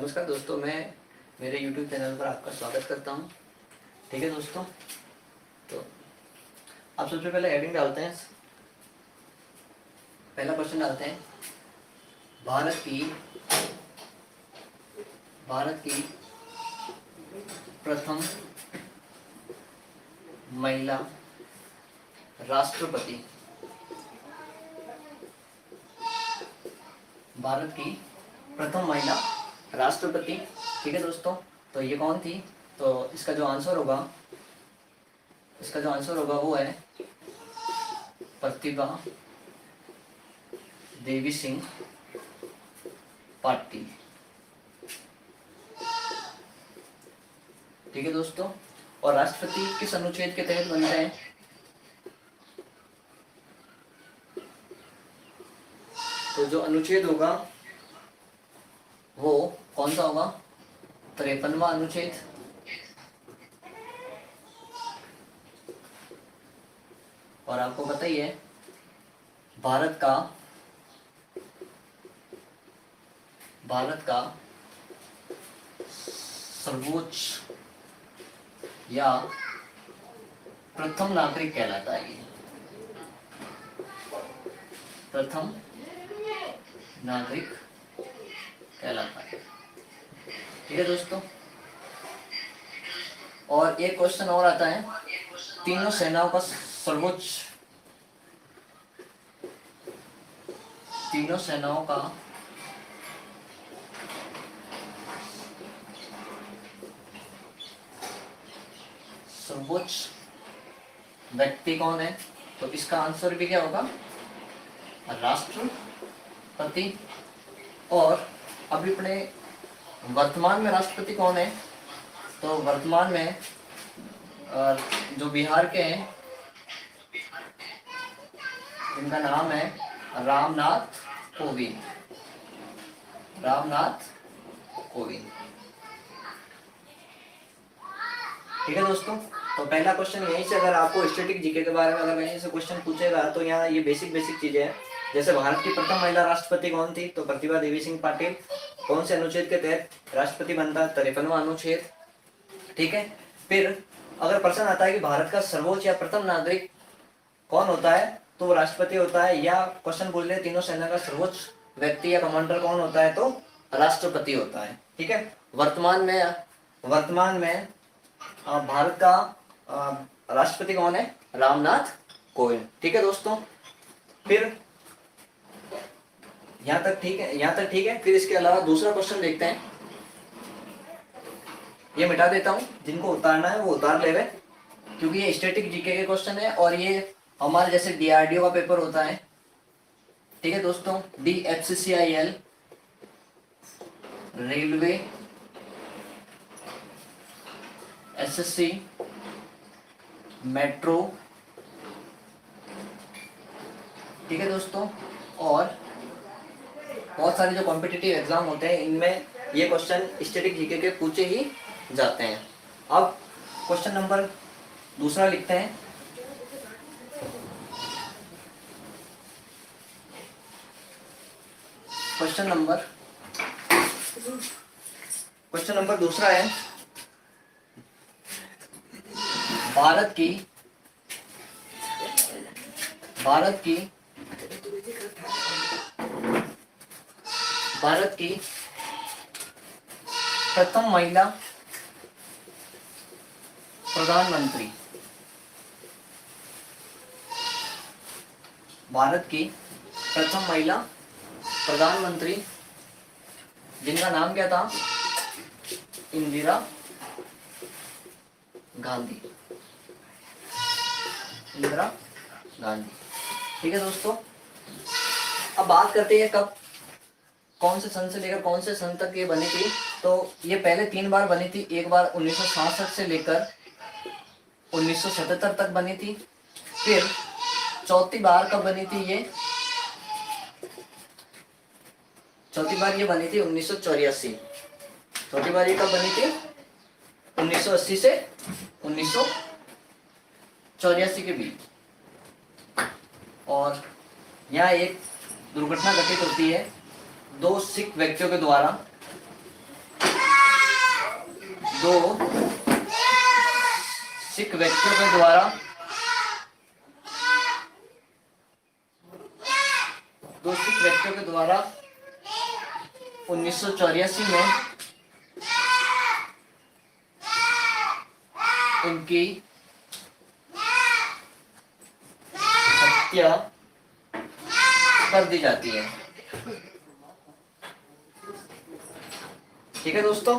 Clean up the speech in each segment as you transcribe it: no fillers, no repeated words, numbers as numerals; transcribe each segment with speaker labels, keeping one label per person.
Speaker 1: नमस्कार दोस्तों, मैं मेरे YouTube चैनल पर आपका स्वागत करता हूं। ठीक है दोस्तों, तो आप सबसे पहले हेडिंग डालते हैं। पहला क्वेश्चन डालते हैं, भारत की प्रथम महिला राष्ट्रपति, भारत की प्रथम महिला राष्ट्रपति। ठीक है दोस्तों, तो ये कौन थी? तो इसका जो आंसर होगा वो है प्रतिभा देवी सिंह पाटिल। ठीक है दोस्तों, और राष्ट्रपति किस अनुच्छेद के तहत बनते हैं? तो जो अनुच्छेद होगा वो कौन सा होगा? 53वां अनुच्छेद। और आपको पता ही है, भारत का सर्वोच्च या प्रथम नागरिक कहलाता है। प्रथम नागरिक कहलाता है। ठीक है दोस्तों, और एक क्वेश्चन और आता है, तीनों सेनाओं का सर्वोच्च व्यक्ति कौन है? तो इसका आंसर भी क्या होगा? राष्ट्रपति। और अभी अपने वर्तमान में राष्ट्रपति कौन है? तो वर्तमान में जो बिहार के हैं, इनका नाम है रामनाथ कोविंद। ठीक है दोस्तों, तो पहला क्वेश्चन यहीं से, अगर आपको स्टैटिक जीके के बारे में अगर कहीं से क्वेश्चन पूछेगा तो यहाँ ये बेसिक चीजें हैं। जैसे भारत की प्रथम महिला राष्ट्रपति कौन थी? तो प्रतिभा देवी सिंह पाटिल। कौन से अनुच्छेद के तहत राष्ट्रपति बनता है? 53वां अनुच्छेद। ठीक है, फिर अगर प्रश्न आता है कि भारत का सर्वोच्च या प्रथम नागरिक कौन होता है, तो वो राष्ट्रपति होता है। या क्वेश्चन पूछ ले, तीनों सेना का सर्वोच्च व्यक्ति या कमांडर कौन होता है? तो राष्ट्रपति होता है। ठीक है, वर्तमान में भारत का राष्ट्रपति कौन है? रामनाथ कोविंद। ठीक है दोस्तों, फिर यहाँ तक ठीक है। फिर इसके अलावा दूसरा क्वेश्चन देखते हैं। ये मिटा देता हूँ, जिनको उतारना है वो उतार ले, क्योंकि ये स्टैटिक जीके के क्वेश्चन है और ये हमारे जैसे DRDO का पेपर होता है। ठीक है दोस्तों, DFCCIL, रेलवे, SSC, मेट्रो। ठीक है दोस्तों, और बहुत सारे जो कॉम्पिटिटिव एग्जाम होते हैं, इनमें ये क्वेश्चन स्टैटिक जीके के पूछे ही जाते हैं। अब क्वेश्चन नंबर दूसरा लिखते हैं। क्वेश्चन नंबर दूसरा है, भारत की प्रथम महिला प्रधानमंत्री। भारत की प्रथम महिला प्रधानमंत्री, जिनका नाम क्या था? इंदिरा गांधी। ठीक है दोस्तों, अब बात करते हैं कब, कौन से सन से लेकर कौन से सन तक ये बनी थी। तो ये पहले 3 बार बनी थी। एक बार 1966 से लेकर 1977 तक बनी थी। फिर चौथी बार कब बनी थी? चौथी बार ये बनी थी 1984। चौथी बार ये कब बनी थी? 1980 से 1984 के बीच। और यहाँ एक दुर्घटना घटित होती है 2 सिख व्यक्तियों के द्वारा। दो सिख व्यक्तियों के द्वारा 1984 में उनकी हत्या कर दी जाती है। ठीक है दोस्तों,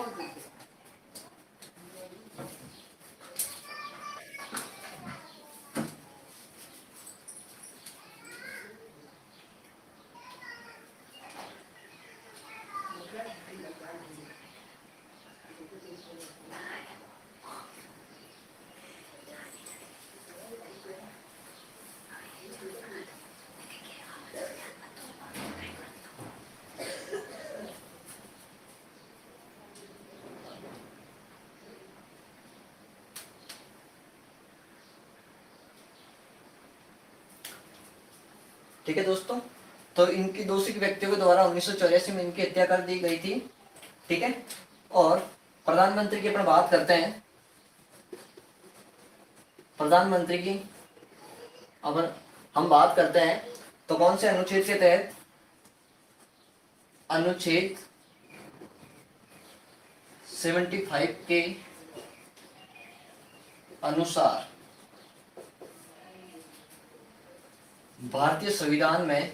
Speaker 1: ठीक है दोस्तों, तो इनकी दो सिख व्यक्तियों के द्वारा 1984 में इनकी हत्या कर दी गई थी। ठीक है, और प्रधानमंत्री की अपन बात करते हैं। प्रधानमंत्री की अब हम बात करते हैं तो कौन से अनुच्छेद के तहत? अनुच्छेद 75 के अनुसार भारतीय संविधान में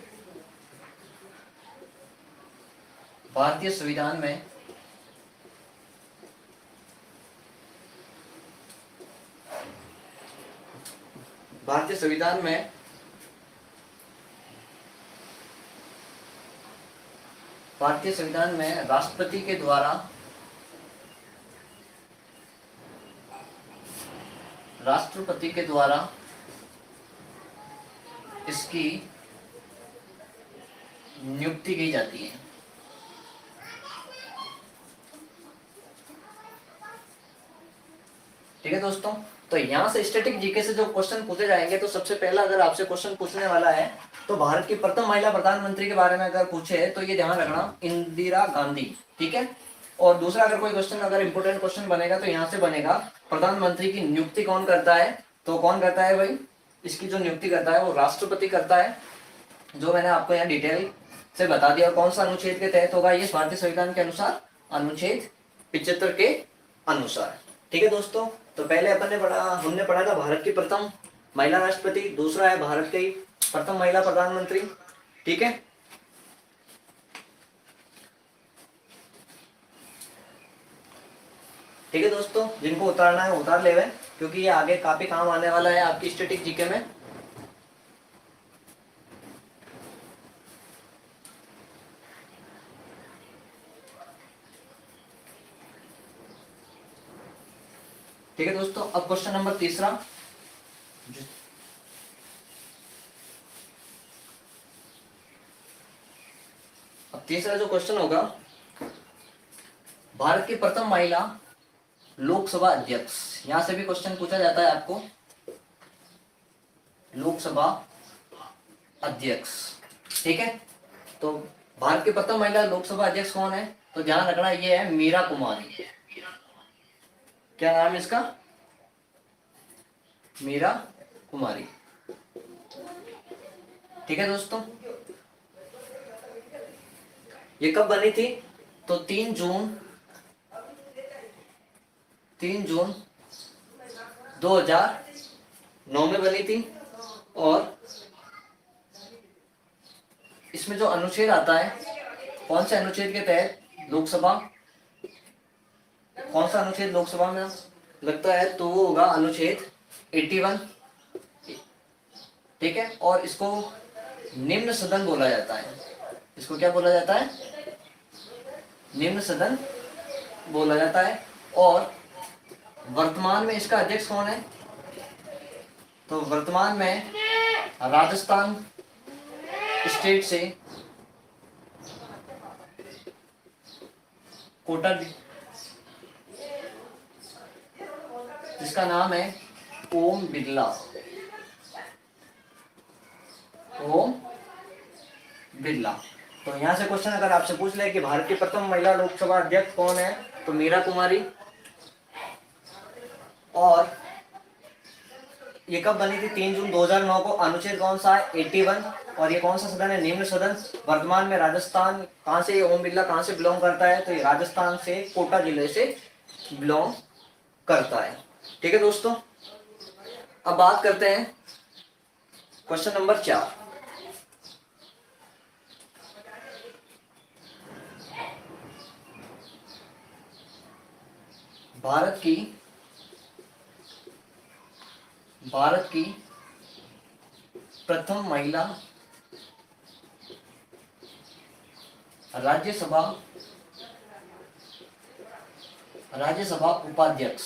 Speaker 1: भारतीय संविधान में भारतीय संविधान में भारतीय संविधान में राष्ट्रपति के द्वारा इसकी नियुक्ति की जाती है। ठीक है दोस्तों, तो यहां से स्टैटिक जीके से जो क्वेश्चन पूछे जाएंगे, तो सबसे पहला अगर आपसे क्वेश्चन पूछने वाला है तो भारत की प्रथम महिला प्रधानमंत्री के बारे में अगर पूछे तो ये ध्यान रखना, इंदिरा गांधी। ठीक है, और दूसरा अगर कोई क्वेश्चन अगर इंपोर्टेंट क्वेश्चन बनेगा तो यहाँ से बनेगा, प्रधानमंत्री की नियुक्ति कौन करता है? तो कौन करता है भाई? इसकी जो नियुक्ति करता है वो राष्ट्रपति करता है, जो मैंने आपको यहाँ डिटेल से बता दिया। और कौन सा अनुच्छेद के तहत होगा ये? भारतीय संविधान के अनुसार अनुच्छेद 75 के अनुसार। ठीक है दोस्तों, तो पहले हमने पढ़ा था भारत की प्रथम महिला राष्ट्रपति, दूसरा है भारत की प्रथम महिला प्रधानमंत्री। ठीक है, ठीक है दोस्तों, जिनको उतारना है उतार ले, क्योंकि ये आगे काफी काम आने वाला है आपकी स्टैटिक जीके में। ठीक है दोस्तों, अब क्वेश्चन नंबर तीसरा। अब तीसरा जो क्वेश्चन होगा, भारत की प्रथम महिला लोकसभा अध्यक्ष। यहां से भी क्वेश्चन पूछा जाता है आपको, लोकसभा अध्यक्ष। ठीक है, तो भारत की प्रथम महिला लोकसभा अध्यक्ष कौन है? तो ध्यान रखना, ये है मीरा कुमारी। क्या नाम है इसका? मीरा कुमारी। ठीक है दोस्तों, ये कब बनी थी? तो 3 जून 2009 में बनी थी। और इसमें जो अनुच्छेद आता है, कौन से अनुच्छेद के तहत लोकसभा, कौन सा अनुच्छेद लोकसभा में लगता है? तो वो होगा अनुच्छेद 81। ठीक है, और इसको निम्न सदन बोला जाता है। इसको क्या बोला जाता है? निम्न सदन बोला जाता है। और वर्तमान में इसका अध्यक्ष कौन है? तो वर्तमान में राजस्थान स्टेट से कोटा, जिसका नाम है ओम बिरला। ओम बिरला। तो यहां से क्वेश्चन अगर आपसे पूछ ले कि भारत की प्रथम महिला लोकसभा अध्यक्ष कौन है, तो मीरा कुमारी। और ये कब बनी थी? 3 जून 2009 को। अनुच्छेद कौन सा है? 81। और ये कौन सा सदन है? निम्न सदन। वर्तमान में राजस्थान, कहां से ओम बिरला कहां से बिलोंग करता है? तो ये राजस्थान से, कोटा जिले से बिलोंग करता है। ठीक है दोस्तों, अब बात करते हैं क्वेश्चन नंबर 4। भारत की प्रथम महिला राज्यसभा उपाध्यक्ष।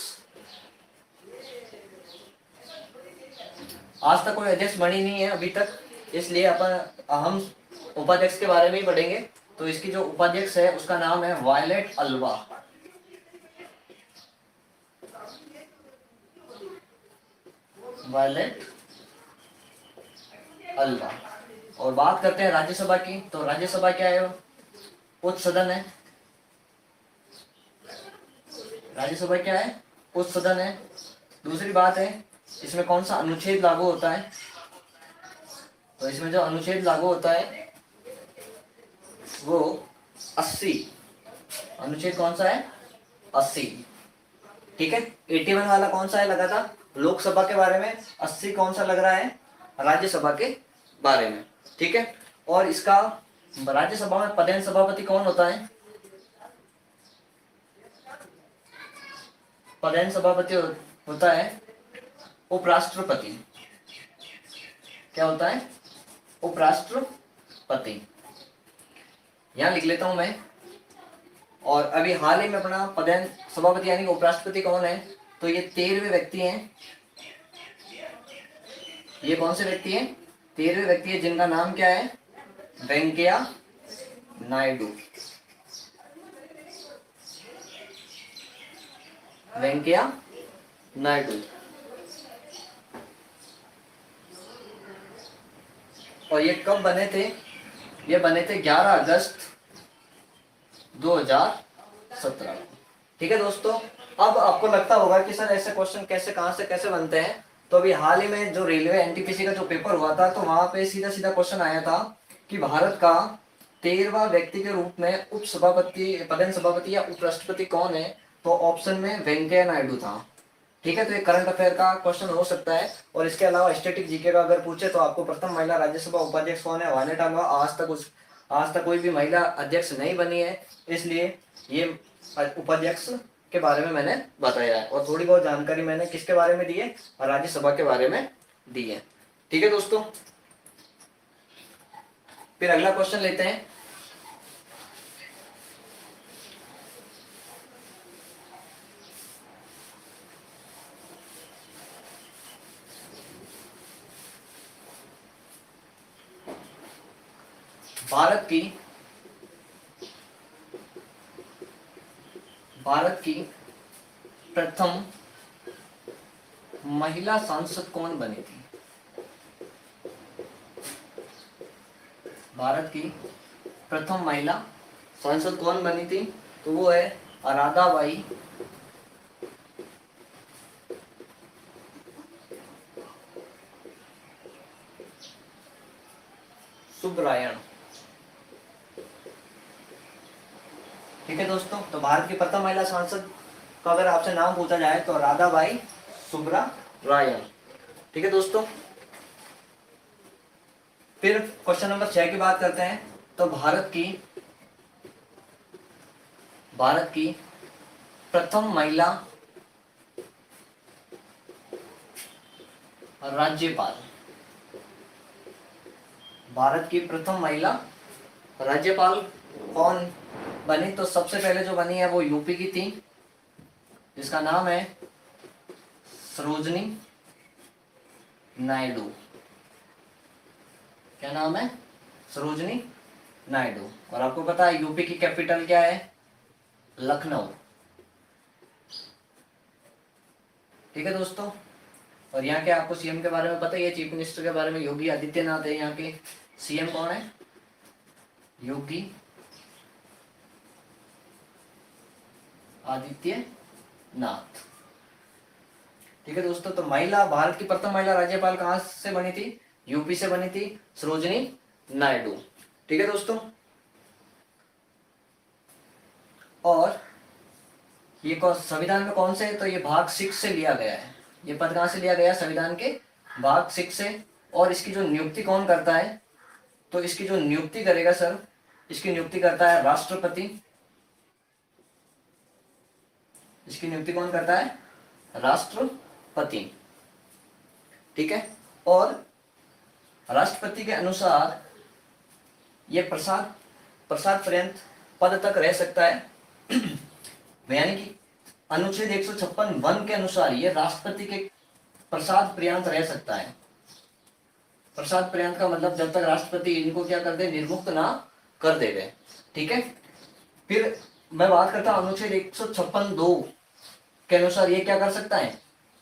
Speaker 1: आज तक कोई अध्यक्ष बनी नहीं है अभी तक, इसलिए हम उपाध्यक्ष के बारे में ही पढ़ेंगे। तो इसकी जो उपाध्यक्ष है उसका नाम है वायलेट अल्वा। Violet Alva. और बात करते हैं राज्यसभा की, तो राज्यसभा क्या है? उच्च सदन है। राज्यसभा क्या है? उच्च सदन है। दूसरी बात है, इसमें कौन सा अनुच्छेद लागू होता है? तो इसमें जो अनुच्छेद लागू होता है वो 80। अनुच्छेद कौन सा है? 80। ठीक है, 81 वाला कौन सा है लगा था? लोकसभा के बारे में। 80 कौन सा लग रहा है? राज्यसभा के बारे में। ठीक है, और इसका राज्यसभा में प्रधान सभापति कौन होता है? प्रधान सभापति होता है उपराष्ट्रपति। क्या होता है? उपराष्ट्रपति। यहां लिख लेता हूं मैं। और अभी हाल ही में अपना प्रधान सभापति यानी कि उपराष्ट्रपति कौन है? तो ये 13वें व्यक्ति हैं। ये कौन से व्यक्ति हैं? 13वें व्यक्ति है, जिनका नाम क्या है? वेंकैया नायडू। वेंकैया नायडू। और ये कब बने थे? ये बने थे 11 अगस्त 2017। ठीक है दोस्तों, अब आपको लगता होगा कि सर ऐसे क्वेश्चन कैसे, कहां से कैसे बनते हैं? तो अभी हाल ही में जो रेलवे एनटीपीसी का जो पेपर हुआ था, तो वहां पे सीधा सीधा क्वेश्चन आया था कि भारत का 13वां व्यक्ति के रूप में उप सभापति, प्रधान सभापति या उपराष्ट्रपति कौन है? तो ऑप्शन में वेंकैया नायडू था। ठीक है, तो ये करंट अफेयर का क्वेश्चन हो सकता है। और इसके अलावा स्टैटिक जीके का अगर पूछे तो आपको प्रथम महिला राज्यसभा उपाध्यक्ष कौन है? वायलेट अल्वा। आज तक कोई भी महिला अध्यक्ष नहीं बनी है, इसलिए ये उपाध्यक्ष के बारे में मैंने बताया है। और थोड़ी बहुत जानकारी मैंने किसके बारे में दी है? राज्यसभा के बारे में दी है। ठीक है दोस्तों, फिर अगला क्वेश्चन लेते हैं। भारत की प्रथम महिला सांसद कौन बनी थी? भारत की प्रथम महिला सांसद कौन बनी थी? तो वो है राधाबाई सुब्रायण। ठीक है दोस्तों, तो भारत की प्रथम महिला सांसद का अगर आपसे नाम पूछा जाए तो राधाबाई सुब्रायण। ठीक है दोस्तों, फिर क्वेश्चन नंबर 6 की बात करते हैं। तो भारत की प्रथम महिला राज्यपाल। भारत की प्रथम महिला राज्यपाल कौन बनी? तो सबसे पहले जो बनी है वो यूपी की थी, जिसका नाम है सरोजनी नायडू। क्या नाम है? सरोजनी नायडू। और आपको पता है यूपी की कैपिटल क्या है? लखनऊ। ठीक है दोस्तों, और यहाँ के आपको सीएम के बारे में पता ही है, चीफ मिनिस्टर के बारे में योगी आदित्यनाथ है। यहाँ के सीएम कौन है? योगी आदित्यनाथ। ठीक है दोस्तों, तो महिला, भारत की प्रथम महिला राज्यपाल कहाँ से बनी थी? यूपी से बनी थी, सरोजिनी नायडू। ठीक है दोस्तों, और ये संविधान में कौन से है? तो ये भाग 6 से लिया गया है। ये पद कहाँ से लिया गया? संविधान के भाग 6 से। और इसकी जो नियुक्ति कौन करता है? तो इसकी जो नियुक्ति करेगा सर, इसकी नियुक्ति करता है राष्ट्रपति। इसकी नियुक्ति कौन करता है? राष्ट्रपति। ठीक है, और राष्ट्रपति के अनुसार ये प्रसाद पर्यंत पद तक रह सकता है। यानी कि अनुच्छेद 156 वन के अनुसार ये राष्ट्रपति के प्रसाद पर्यंत रह सकता है। प्रसाद पर्यंत का मतलब जब तक राष्ट्रपति इनको क्या कर दे, निर्मुक्त ना कर देवे। ठीक है, फिर मैं बात करता हूं अनुच्छेद 156(2) के अनुसार ये क्या कर सकता है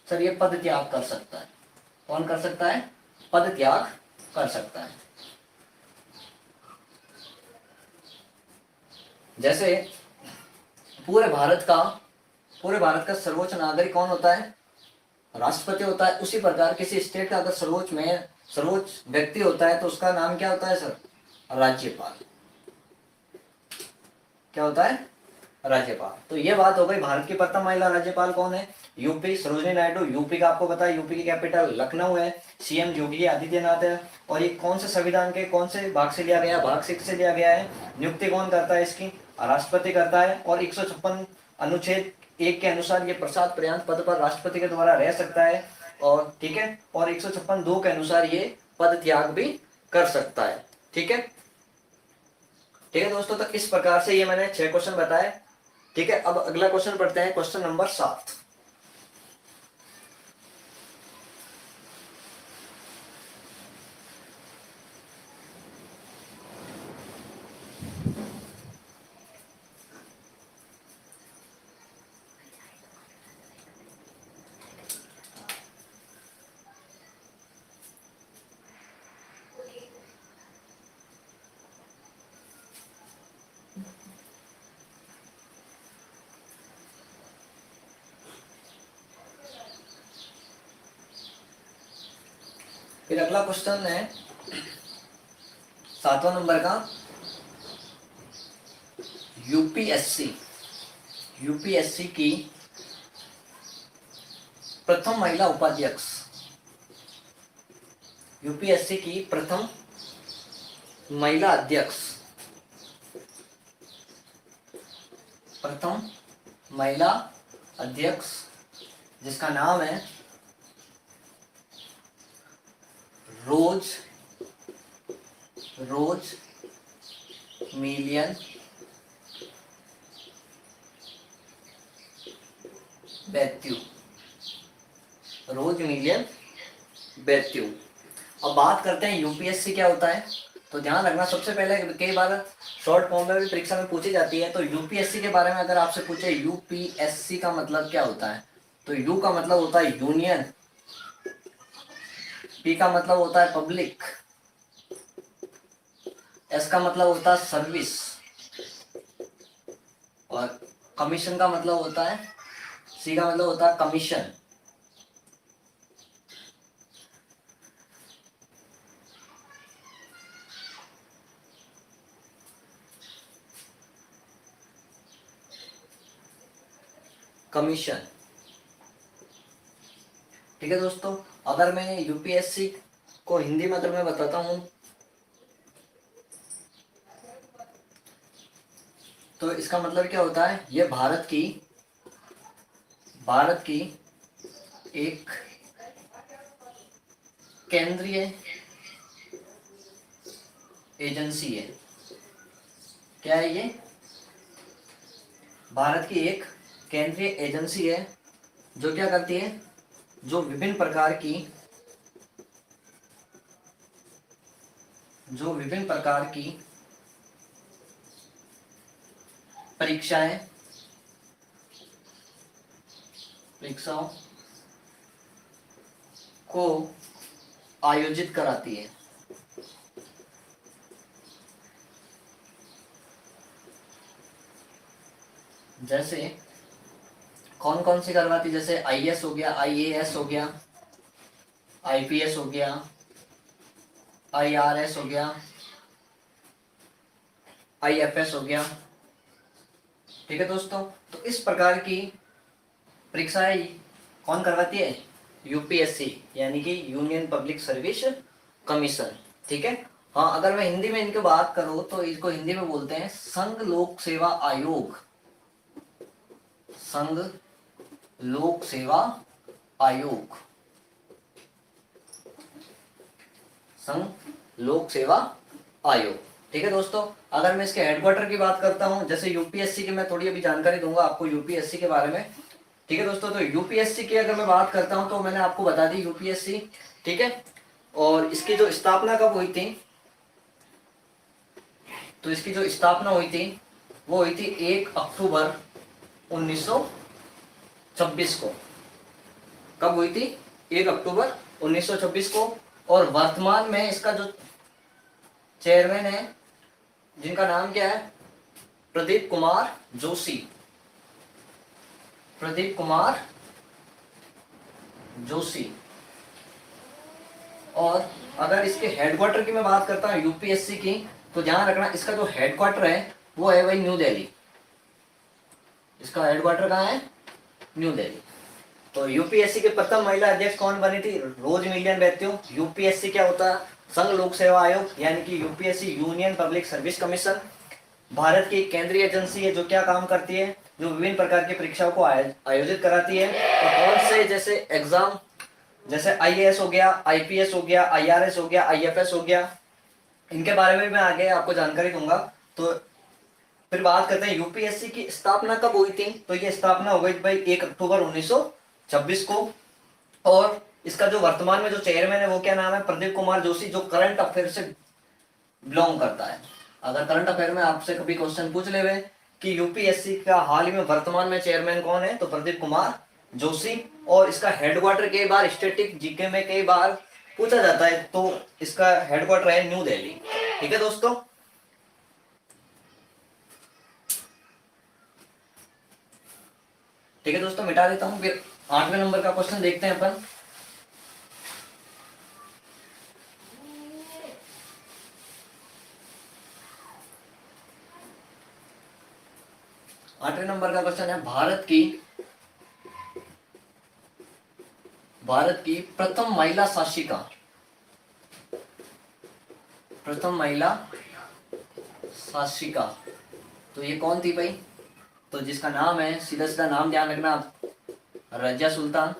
Speaker 1: सर? ये पद त्याग कर सकता है। कौन कर सकता है? पद त्याग कर सकता है। जैसे पूरे भारत का सर्वोच्च नागरिक कौन होता है? राष्ट्रपति होता है। उसी प्रकार किसी स्टेट का अगर सर्वोच्च व्यक्ति होता है तो उसका नाम क्या होता है सर? राज्यपाल। क्या होता है? राज्यपाल। तो ये बात हो गई भारत की प्रथम महिला राज्यपाल कौन है? यूपी, सरोजिनी नायडू। यूपी का आपको पता है, यूपी की कैपिटल लखनऊ है, सीएम योगी आदित्यनाथ है। और ये कौन से संविधान के कौन से भाग से लिया गया? भाग 6 से लिया गया है। नियुक्ति कौन करता है इसकी? राष्ट्रपति करता है। और 156 अनुच्छेद 1 के अनुसार ये प्रसाद पर्यंत पद पर राष्ट्रपति के द्वारा रह सकता है। और ठीक है, और 156(2) के अनुसार ये पद त्याग भी कर सकता है। ठीक है, ठीक है दोस्तों, तो इस प्रकार से ये मैंने 6 क्वेश्चन बताए। ठीक है, अब अगला क्वेश्चन पढ़ते हैं, क्वेश्चन नंबर 7। फिर अगला क्वेश्चन है 7वां नंबर का, यूपीएससी की प्रथम महिला उपाध्यक्ष। यूपीएससी की प्रथम महिला अध्यक्ष, प्रथम महिला अध्यक्ष जिसका नाम है रोज मिलियन बैत्यू। रोज मिलियन बैत्यू। अब बात करते हैं यूपीएससी क्या होता है। तो ध्यान रखना, सबसे पहले कई बार शॉर्ट फॉर्म में भी परीक्षा में पूछी जाती है। तो यूपीएससी के बारे में अगर आपसे पूछे यूपीएससी का मतलब क्या होता है, तो यू का मतलब होता है यूनियन, पी का मतलब होता है पब्लिक, एस का मतलब होता है सर्विस, और कमीशन का मतलब होता है, सी का मतलब होता है कमीशन। कमीशन। ठीक है दोस्तों, अगर मैं यूपीएससी को हिंदी मतलब में बताता हूं तो इसका मतलब क्या होता है? ये भारत की एक केंद्रीय एजेंसी है। क्या है ये? भारत की एक केंद्रीय एजेंसी है जो क्या करती है, जो विभिन्न प्रकार की परीक्षाओं को आयोजित कराती है। जैसे कौन कौन सी करवाती, जैसे आईएएस हो गया, आईएएस हो गया, आईपीएस हो गया, आईआरएस हो गया, आईएफएस हो गया। ठीक है दोस्तों, तो इस प्रकार की परीक्षाएं कौन करवाती है? यूपीएससी, यानी कि यूनियन पब्लिक सर्विस कमीशन। ठीक है। हाँ, अगर मैं हिंदी में इनकी बात करूं तो इसको हिंदी में बोलते हैं संघ लोक सेवा आयोग। संघ लोक सेवा आयोग, संघ लोक सेवा आयोग। ठीक है दोस्तों, अगर मैं इसके हेडक्वार्टर की बात करता हूं, जैसे यूपीएससी की मैं थोड़ी अभी जानकारी दूंगा आपको यूपीएससी के बारे में। ठीक है दोस्तों, तो यूपीएससी की अगर मैं बात करता हूं तो मैंने आपको बता दी यूपीएससी। ठीक है, और इसकी जो स्थापना कब हुई थी, तो इसकी जो स्थापना हुई थी वो हुई थी 1 अक्टूबर 1926 को। कब हुई थी? 1 अक्टूबर 1926 को। और वर्तमान में इसका जो चेयरमैन है, जिनका नाम क्या है? प्रदीप कुमार जोशी। प्रदीप कुमार जोशी। और अगर इसके हेडक्वार्टर की मैं बात करता हूँ यूपीएससी की, तो ध्यान रखना इसका जो हेडक्वार्टर है वो है भाई न्यू दिल्ली। इसका हेडक्वार्टर कहाँ है? न्यू दिल्ली। तो यूपीएससी के प्रथम महिला अध्यक्ष कौन बनी थी? रोज मिलियन बैठती। यूपीएससी क्या होता है? संघ लोक सेवा आयोग, यानी कि UPSC union public service commission Bharat की केंद्रीय एजेंसी है जो क्या काम करती है? जो विभिन्न प्रकार की परीक्षाओं को आयोजित कराती है। और कौन से जैसे एग्जाम, जैसे आईएएस हो गया, आईपीएस हो गया, आईआरएस हो गया, आईएफएस हो गया, इनके बारे में मैं आगे आपको जानकारी दूंगा। तो फिर बात करते हैं यूपीएससी की स्थापना कब हुई थी। तो ये स्थापना हो गई भाई 1 अक्टूबर 1926 को। और इसका जो वर्तमान में जो चेयरमैन है वो क्या नाम है? प्रदीप कुमार जोशी, जो करंट अफेयर से बिलोंग करता है। अगर करंट अफेयर में आपसे कभी क्वेश्चन पूछ ले कि यूपीएससी का हाल ही में वर्तमान में चेयरमैन कौन है, तो प्रदीप कुमार जोशी। और इसका हेडक्वार्टर कई बार स्टैटिक जीके में कई बार पूछा जाता है, तो इसका हेडक्वार्टर है न्यू दिल्ली। ठीक है दोस्तों, ठीक है दोस्तों, मिटा देता हूं। फिर 8वें नंबर का क्वेश्चन देखते हैं अपन। आठवें नंबर का क्वेश्चन है भारत की प्रथम महिला शासिका। प्रथम महिला शासिका तो ये कौन थी भाई? तो जिसका नाम है, सीधा सीधा नाम ध्यान रखना आप, रजिया सुल्तान।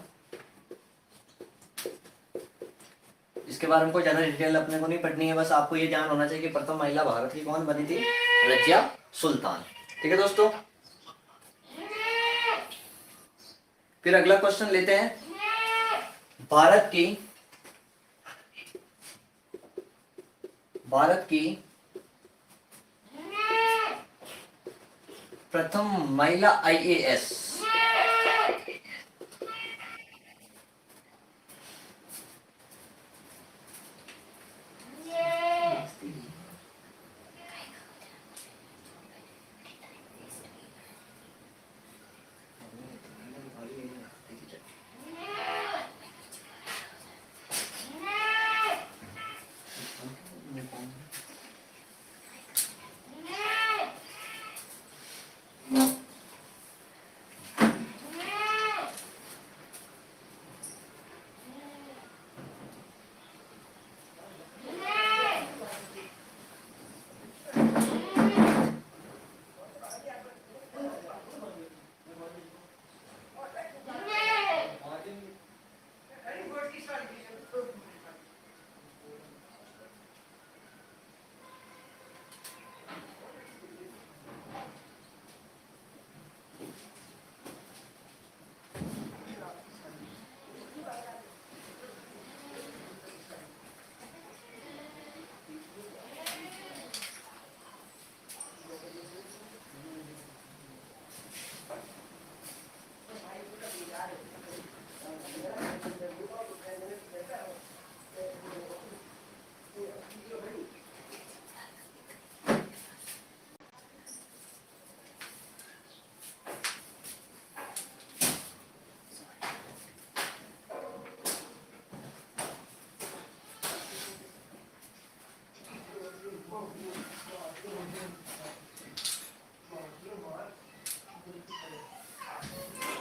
Speaker 1: इसके बारे में कोई ज्यादा डिटेल अपने को नहीं पढ़नी है, बस आपको ये ध्यान होना चाहिए कि प्रथम महिला भारत की कौन बनी थी? रजिया सुल्तान। ठीक है दोस्तों, फिर अगला क्वेश्चन लेते हैं। भारत की प्रथम महिला आईएएस।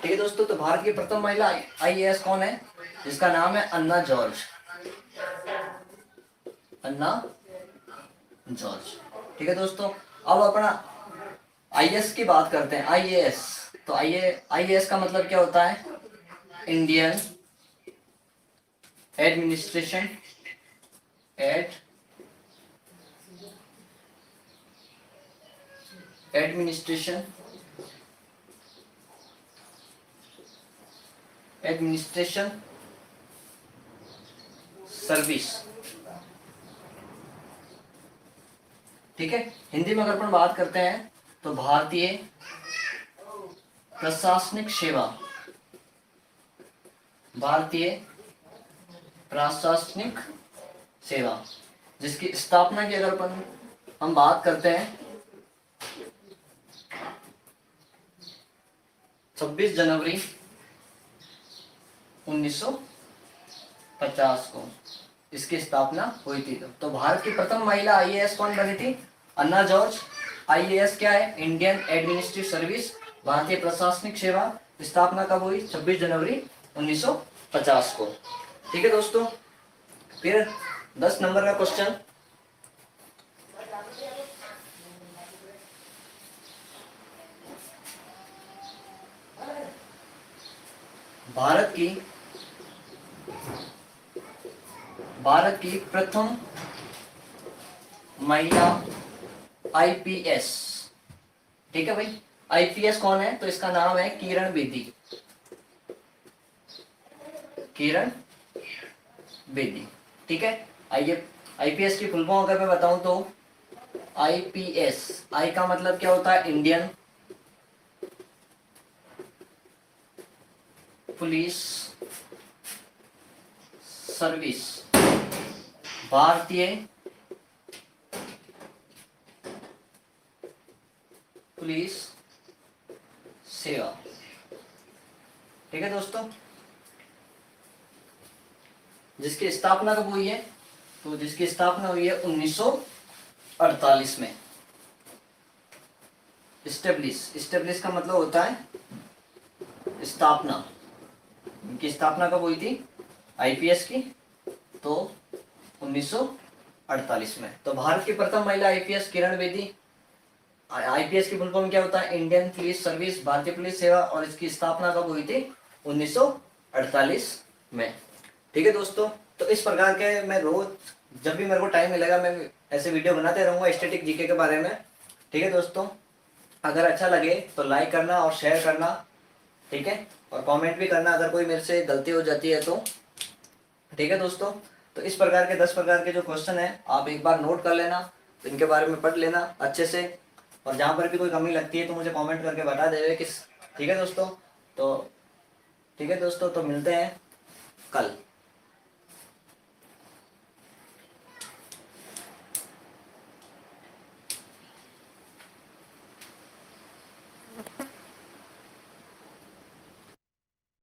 Speaker 1: ठीक है दोस्तों, तो भारत की प्रथम महिला आईएएस कौन है? जिसका नाम है अन्ना जॉर्ज, अन्ना जॉर्ज। ठीक है दोस्तों, अब अपना आईएएस की बात करते हैं। आईएएस, तो आईएएस का मतलब क्या होता है? Indian administration administration service. ठीक है, हिंदी में अगर अपन बात करते हैं तो भारतीय प्रशासनिक सेवा, भारतीय प्रशासनिक सेवा, जिसकी स्थापना की अगर अपन हम बात करते हैं 26 जनवरी 1950 को इसकी स्थापना हुई थी। तो भारत की प्रथम महिला आईएएस कौन बनी थी? अन्ना जॉर्ज। आईएएस क्या है? इंडियन एडमिनिस्ट्रेटिव सर्विस, भारतीय प्रशासनिक सेवा। स्थापना कब हुई? 26 जनवरी 1950 को। ठीक है दोस्तों, फिर 10 नंबर का क्वेश्चन, भारत की प्रथम महिला आईपीएस। ठीक है भाई, आईपीएस कौन है? तो इसका नाम है किरण बेदी, किरण बेदी। ठीक है, आइए आईपीएस की फुल फॉर्म अगर मैं बताऊं तो आईपीएस, आई का मतलब क्या होता है? इंडियन पुलिस सर्विस, भारतीय पुलिस सेवा। ठीक है दोस्तों, जिसकी स्थापना कब हुई है? तो जिसकी स्थापना हुई है 1948 में। इस्टेब्लिश का मतलब होता है स्थापना। इनकी स्थापना कब हुई थी आईपीएस की? तो 1948 में। तो भारत की प्रथम महिला आईपीएस किरण बेदी। आईपीएस की फुल फॉर्म क्या होता है? इंडियन पुलिस सर्विस, भारतीय पुलिस सेवा, और इसकी स्थापना कब हुई थी? 1948 में। ठीक है दोस्तों, तो इस प्रकार के मैं रोज जब भी मेरे को टाइम मिलेगा मैं ऐसे वीडियो बनाते रहूंगा स्टैटिक जीके के बारे में। ठीक है दोस्तों, अगर अच्छा लगे तो लाइक करना और शेयर करना। ठीक है, और कमेंट भी करना अगर कोई मेरे से गलती हो जाती है तो। ठीक है दोस्तों, तो इस प्रकार के 10 प्रकार के जो क्वेश्चन है आप एक बार नोट कर लेना, तो इनके बारे में पढ़ लेना अच्छे से, और जहाँ पर भी कोई कमी लगती है तो मुझे कमेंट करके बता देवे किस। ठीक है दोस्तों, तो ठीक है दोस्तों, तो मिलते हैं कल।